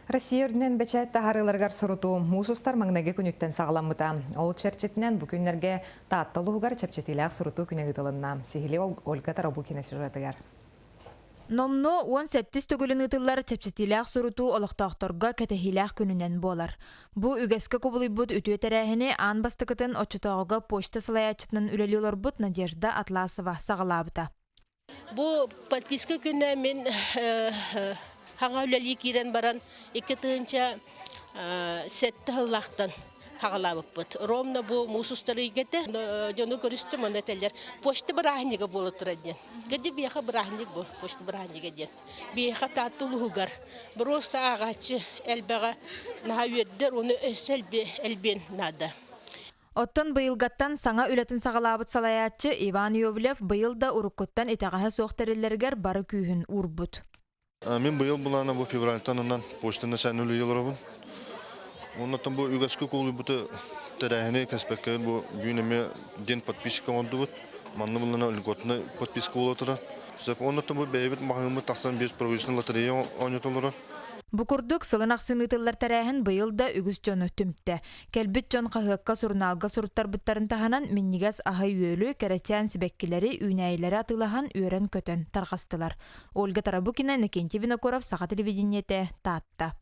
Россия өрдінен бәчәт тағарыларғар сұруту мұсустар маңнағы күніттен сағаламыта. Ол чәрчетінен бүкіндерге тааттылығығар чәпчетіләқ сұруту күнегі тылынна. Сихили Ольга Тарабукина сюжетігер. Номно 17 төгілін ұтылар чәпчетіләқ сұруту олықтақтырға кәтәхиләқ күнінен болар. Бұ үгәскі көбілі бұд үтіе тәрәхіне аң бастықытын отчытауға почта салаячытынан үлелі олар бұд Надежда Атласова сағалабыта. Бұ подписка күнне мен хаңа үлелі кирен баран 2-тыынча сәтті ғыллақтан хағалабып бұд. Ромна бұ мұсустары егеті, жону көрісті мұнда тәлдер. Почта бірахнеге болы тұраден. Гәді бейха бірахнег бұ, почта бірахнеге ден. Бейха татылығығар. Бір оста ағачы әлбәға наға өрдер, оны өсәлбе әлбен нада. Оттан быйылгаттан саңа үлетін сағалабыт салаятчы Иван Йовлев быйылда уруккоттан итағаға соқтарелергер бары күйін урбут. Мен быйыл бұлана бұл февральтан онан почтаны сән үлі еларабын. Оннаттан бұл үгәскі қолы бұты тәрәхіне кәспәккәйіл бұл бүйінеме ден подписчика онды бұд. Манны бұлана үлготына подписка олатыра. Оннаттан бұл бәйбіт мағымы тақсан 5 провисінің лотерея ойнатылыра. Букурдук сылын ақсын ытылар тәрәхін быйылда үгіз жоны түмтті. Кәлбіт жон қағыққа сұрналға сұрыттар бұттарын таханан меннигас ағай өйлі кәрәтян сібәккілері үйнәйлері атылахан өрен көтін тарғастылар. Ольга Тарабукина, Некентьевина Коров, Саға телевидениеті, Татта.